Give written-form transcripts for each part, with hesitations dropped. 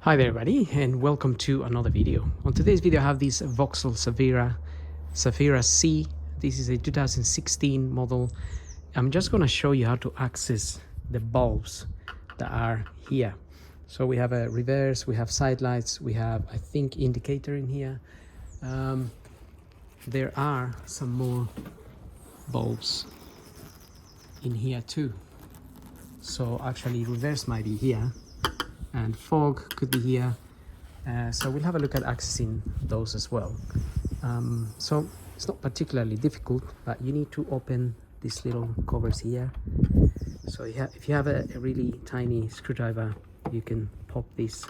Hi there everybody, and welcome to another video. On today's video I have this Vauxhall Zafira C. This is a 2016 model. I'm just going to show you how to access the bulbs that are here. So we have a reverse, we have side lights, we have I think indicator in here. There are some more bulbs in here too. So actually reverse might be here and fog could be here. So we'll have a look at accessing those as well. So it's not particularly difficult, but you need to open these little covers here. So if you have a really tiny screwdriver, you can pop this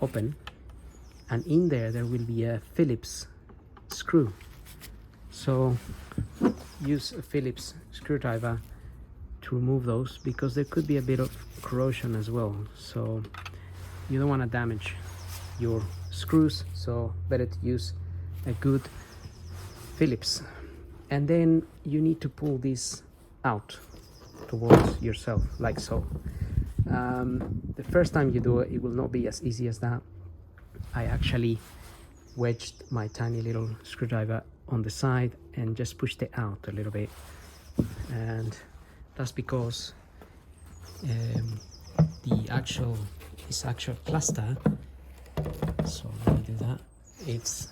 open, and in there will be a Phillips screw. So use a Phillips screwdriver to remove those, because there could be a bit of corrosion as well, so you don't want to damage your screws, so better to use a good Phillips. And then you need to pull this out towards yourself like so. The first time you do it, it will not be as easy as that. I actually wedged my tiny little screwdriver on the side and just pushed it out a little bit, and that's because this actual cluster, so let me do that, it's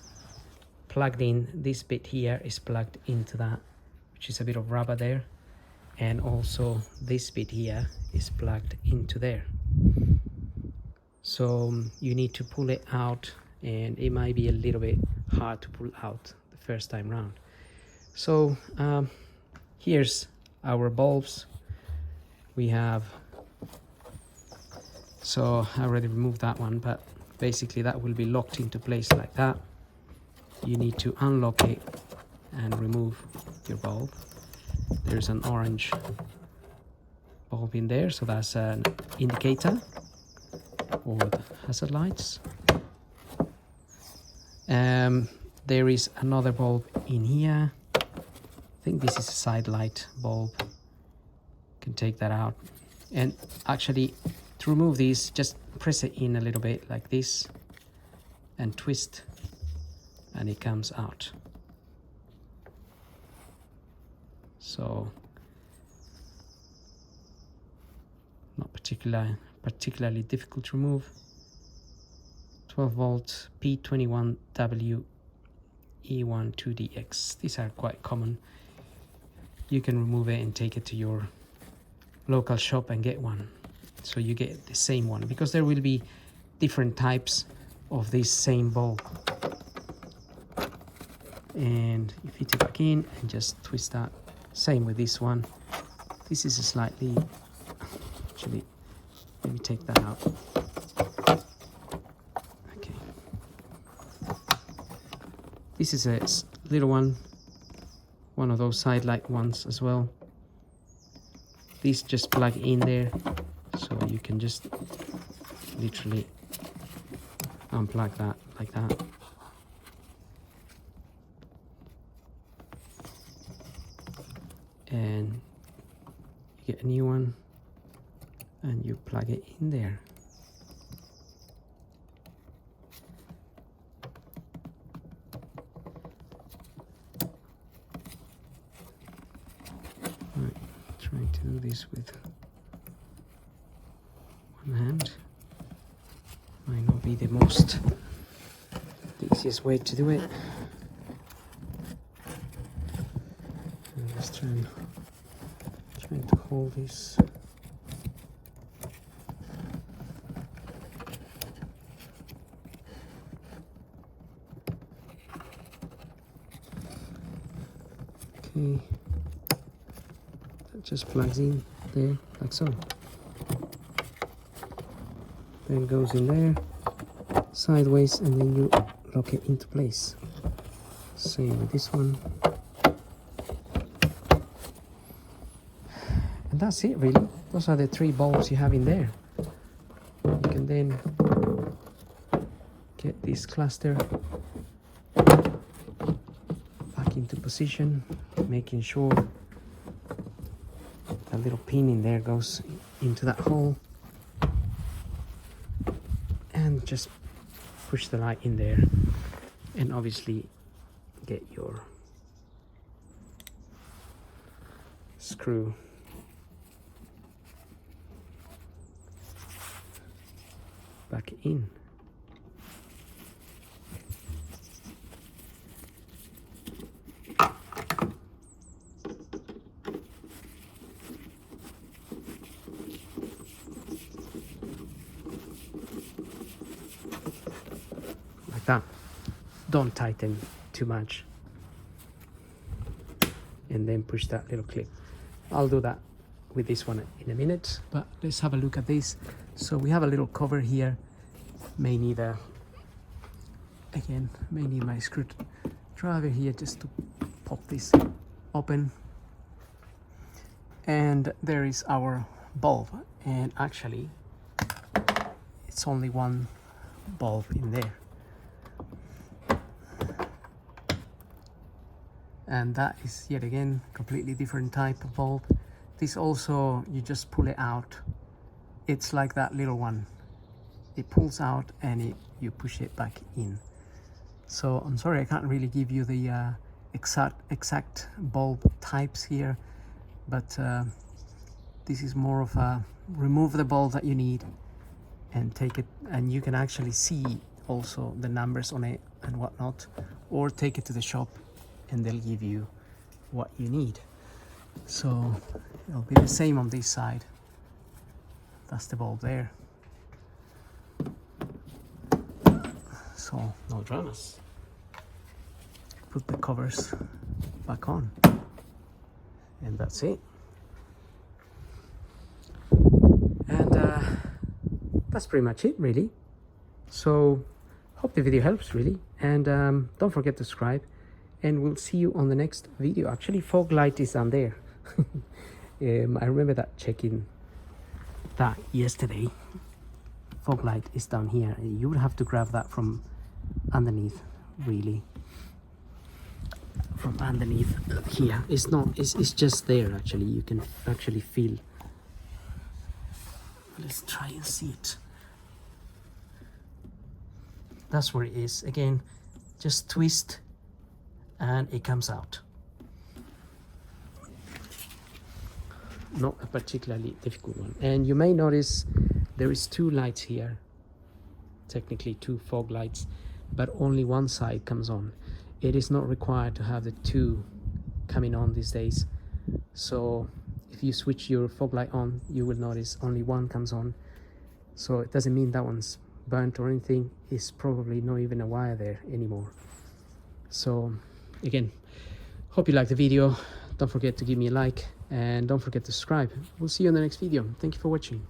plugged in. This bit here is plugged into that, which is a bit of rubber there, and also this bit here is plugged into there. So you need to pull it out, and it might be a little bit hard to pull out the first time round. So here's our bulbs. We have, so I already removed that one, but basically that will be locked into place like that. You need to unlock it and remove your bulb. There's an orange bulb in there, so that's an indicator or the hazard lights. There is another bulb in here. I think this is a side light bulb. You can take that out, and actually to remove these, just press it in a little bit like this and twist, and it comes out. So not particularly difficult to remove. 12 volt P21W E12DX. These are quite common. You can remove it and take it to your local shop and get one, so you get the same one, because there will be different types of this same bulb. And you fit it back in and just twist that. Same with this one. This is a slightly, actually let me take that out. Okay, this is a little one of those side light ones as well. These just plug in there, so you can just literally unplug that like that. And you get a new one and you plug it in there. Right, trying to do this with one hand might not be the easiest way to do it. I'm just trying to hold this. Okay, that just plugs in there like so. Then goes in there sideways, and then you lock it into place. Same with this one. And that's it really. Those are the three bulbs you have in there. You can then get this cluster back into position, making sure that little pin in there goes into that hole. and just push the light in there, and obviously get your screw back in. Like that. Don't tighten too much, and then push that little clip. I'll do that with this one in a minute, but let's have a look at this. So we have a little cover here. May need my screwdriver here just to pop this open. And there is our bulb, and actually it's only one bulb in there. And that is yet again completely different type of bulb. This also, you just pull it out. It's like that little one. It pulls out and you push it back in. So I'm sorry I can't really give you the exact bulb types here, but this is more of a remove the bulb that you need and take it, and you can actually see also the numbers on it and whatnot, or take it to the shop and they'll give you what you need. So it'll be the same on this side. That's the bulb there. So no dramas. Put the covers back on, and that's it. And that's pretty much it, really. So hope the video helps, really, and don't forget to subscribe, and we'll see you on the next video. Actually, fog light is down there. I remember that checking that yesterday. Fog light is down here. You would have to grab that from underneath, really, from underneath here. It's just there. Actually, you can actually feel. Let's try and see it. That's where it is. Again, just twist and it comes out. Not a particularly difficult one. And you may notice there is two lights here, technically two fog lights, but only one side comes on. It is not required to have the two coming on these days. So if you switch your fog light on, you will notice only one comes on. So it doesn't mean that one's burnt or anything. It's probably not even a wire there anymore. So again, hope you liked the video. Don't forget to give me a like, and don't forget to subscribe. We'll see you in the next video. Thank you for watching.